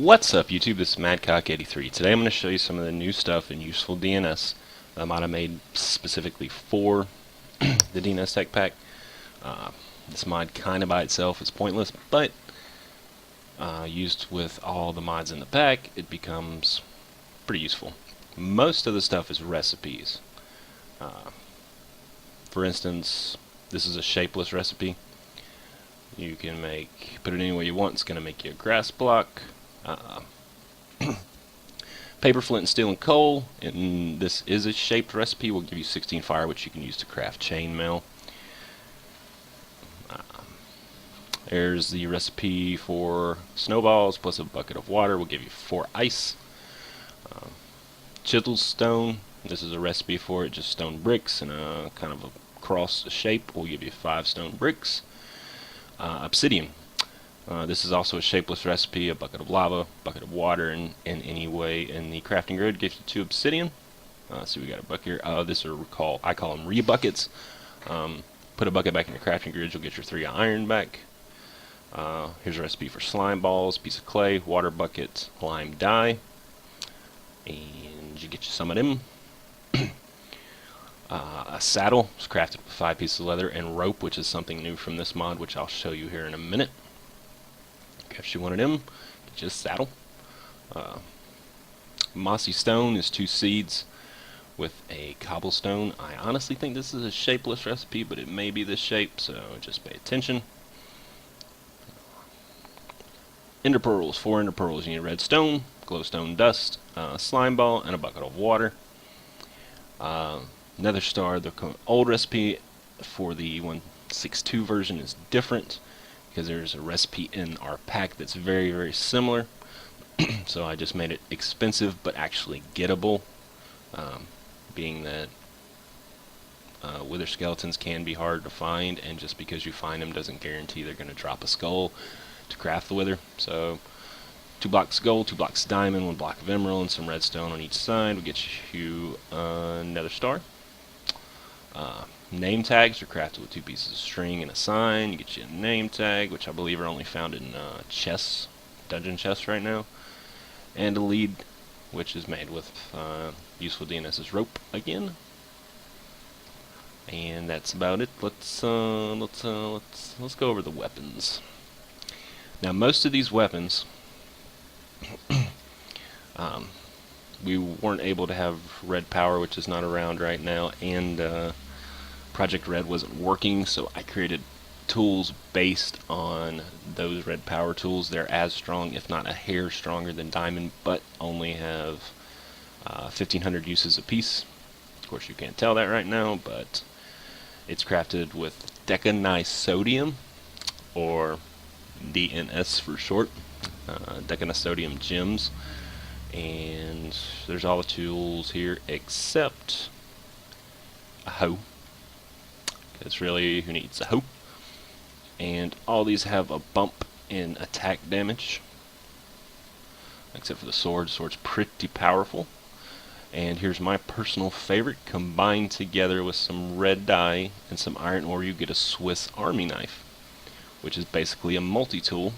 What's up, YouTube? This is Madcock83. Today I'm going to show you some of the new stuff in usefulDNS that I might have made specifically for the DNS Tech Pack. This mod kind of by itself is pointless, but used with all the mods in the pack, it becomes pretty useful. Most of the stuff is recipes. For instance, this is a shapeless recipe. You can put it any way you want. It's going to make you a grass block. Paper, flint, steel, and coal. And this is a shaped recipe. Will give you 16 fire, which you can use to craft chainmail. There's the recipe for snowballs plus a bucket of water. Will give you 4 ice. Chisel Stone. This is a recipe for it. Just stone bricks and a kind of a cross shape. Will give you 5 stone bricks. Obsidian. This is also a shapeless recipe, a bucket of lava, bucket of water, and in any way in the crafting grid gives you 2 obsidian. So we got a bucket here. I call them re-buckets. Put a bucket back in your crafting grid, you'll get your 3 iron back. Here's a recipe for slime balls, piece of clay, water bucket, lime dye, and you get you some of them. A saddle is crafted with 5 pieces of leather, and rope, which is something new from this mod, which I'll show you here in a minute. If you wanted them, get you a saddle. Mossy Stone is 2 seeds with a cobblestone. I honestly think this is a shapeless recipe, but it may be this shape, so just pay attention. Ender pearls, 4 ender pearls. You need redstone, glowstone dust, slime ball, and a bucket of water. Nether star. The old recipe for the 1.6.2 version is different, because there's a recipe in our pack that's very, very similar. So I just made it expensive but actually gettable, being that wither skeletons can be hard to find, and just because you find them doesn't guarantee they're going to drop a skull to craft the wither. So 2 blocks gold, 2 blocks diamond, 1 block of emerald, and some redstone on each side will get you another star. Name tags are crafted with 2 pieces of string and a sign. You get you a name tag, which I believe are only found in chests, dungeon chests right now, and a lead, which is made with usefulDNS's rope again. And that's about it. Let's go over the weapons. Now, most of these weapons, we weren't able to have red power, which is not around right now, and Project Red wasn't working, so I created tools based on those red power tools. They're as strong, if not a hair stronger than diamond, but only have 1,500 uses apiece. Of course, you can't tell that right now, but it's crafted with decanisodium, or DNS for short, decanisodium gems. And there's all the tools here except a hoe. Because really, who needs a hoe? And all these have a bump in attack damage, except for the sword. The sword's pretty powerful. And here's my personal favorite. Combined together with some red dye and some iron ore, you get a Swiss Army knife, which is basically a multi-tool.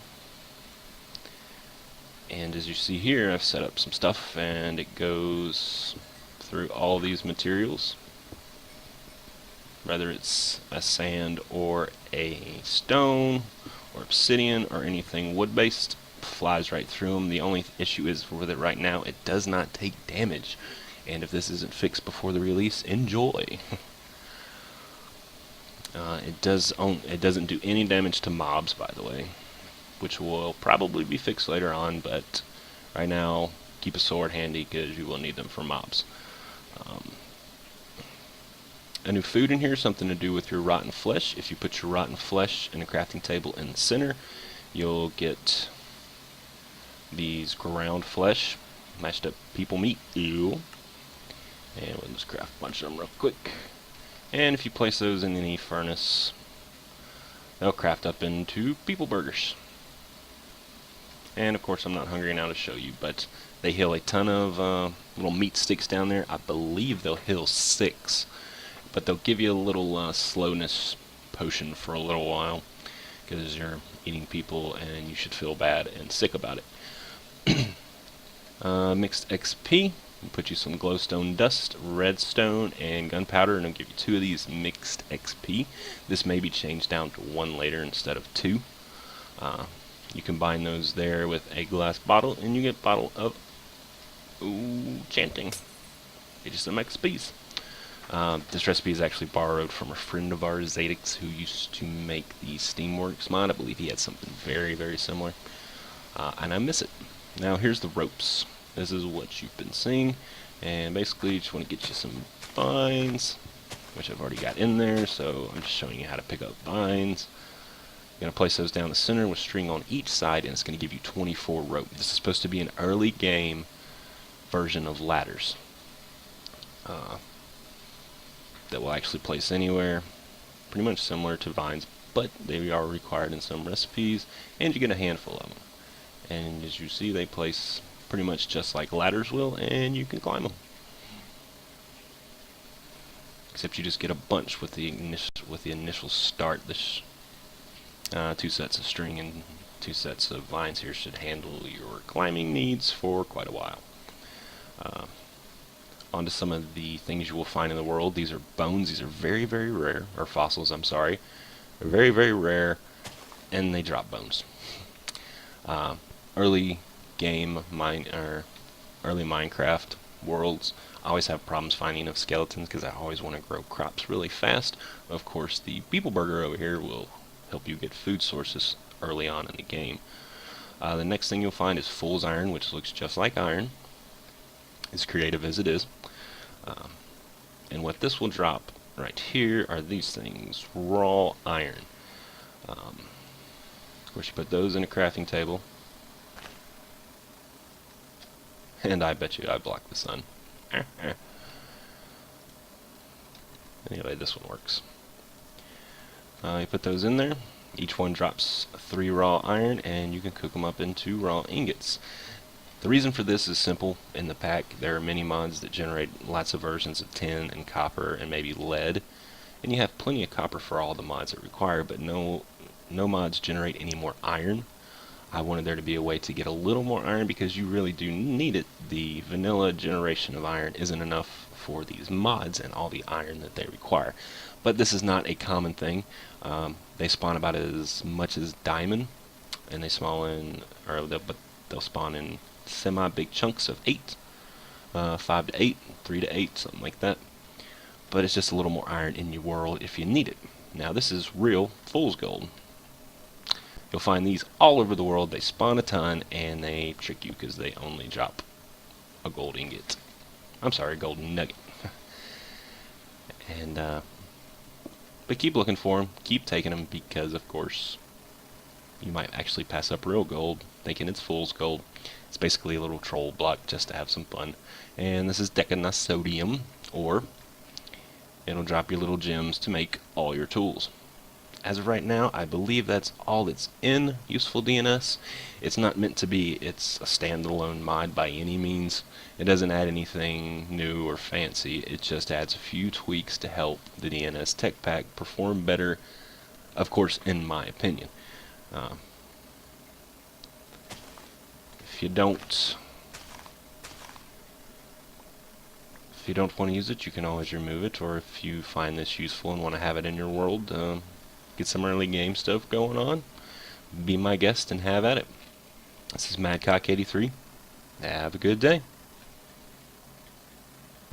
And as you see here, I've set up some stuff, and it goes through all these materials, whether it's a sand or a stone or obsidian or anything wood-based, flies right through them. The only issue is with it right now, it does not take damage, and if this isn't fixed before the release, enjoy. It doesn't do any damage to mobs, by the way, which will probably be fixed later on, but right now keep a sword handy because you will need them for mobs. A new food in here, something to do with your rotten flesh. If you put your rotten flesh in a crafting table in the center, you'll get these ground flesh, mashed up people meat. Ew. And we'll just craft a bunch of them real quick. And if you place those in any furnace, they'll craft up into people burgers. And of course, I'm not hungry now to show you, but they heal a ton of little meat sticks down there. I believe they'll heal 6, but they'll give you a little slowness potion for a little while, because you're eating people and you should feel bad and sick about it. Mixed XP. We'll put you some glowstone dust, redstone, and gunpowder, and I'll give you 2 of these mixed XP. This may be changed down to 1 later instead of 2. You combine those there with a glass bottle, and you get a bottle of chanting. Get you some XPs. This recipe is actually borrowed from a friend of ours, Zadix, who used to make the Steamworks mod. I believe he had something very, very similar, and I miss it. Now here's the ropes. This is what you've been seeing, and basically you just want to get you some vines, which I've already got in there, so I'm just showing you how to pick up vines. You're going to place those down the center with string on each side, and it's going to give you 24 rope. This is supposed to be an early game version of ladders that will actually place anywhere, pretty much similar to vines, but they are required in some recipes, and you get a handful of them. And as you see, they place pretty much just like ladders will, and you can climb them. Except you just get a bunch with the initial start. This 2 sets of string and 2 sets of vines here should handle your climbing needs for quite a while. Onto some of the things you will find in the world. These are bones. These are very, very rare, or fossils, I'm sorry. They're very, very rare, and they drop bones. Early game early Minecraft worlds, I always have problems finding enough skeletons because I always want to grow crops really fast. Of course, the Beetle Burger over here will help you get food sources early on in the game. The next thing you'll find is fool's iron, which looks just like iron, as creative as it is. And what this will drop right here are these things, raw iron. Of course, you put those in a crafting table. And I bet you I blocked the sun. Anyway, this one works. You put those in there. Each one drops 3 raw iron, and you can cook them up into raw ingots. The reason for this is simple. In the pack, there are many mods that generate lots of versions of tin and copper and maybe lead. And you have plenty of copper for all the mods that require, but no mods generate any more iron. I wanted there to be a way to get a little more iron because you really do need it. The vanilla generation of iron isn't enough for these mods and all the iron that they require. But this is not a common thing. They spawn about as much as diamond, and they spawn they'll spawn in semi-big chunks of 8, 5 to 8, 3 to 8, something like that. But it's just a little more iron in your world if you need it. Now this is real fool's gold. You'll find these all over the world. They spawn a ton, and they trick you because they only drop a gold ingot. I'm sorry, a golden nugget. And but keep looking for them. Keep taking them because, of course, you might actually pass up real gold thinking it's fool's gold. It's basically a little troll block just to have some fun. And this is decanosodium, or it'll drop your little gems to make all your tools. As of right now, I believe that's all that's in usefulDNS. It's not meant to be. It's a standalone mod by any means. It doesn't add anything new or fancy. It just adds a few tweaks to help the DNS tech pack perform better, of course, in my opinion. If you don't want to use it, you can always remove it, or if you find this useful and want to have it in your world, get some early game stuff going on, be my guest and have at it. This is Madcock83. Have a good day.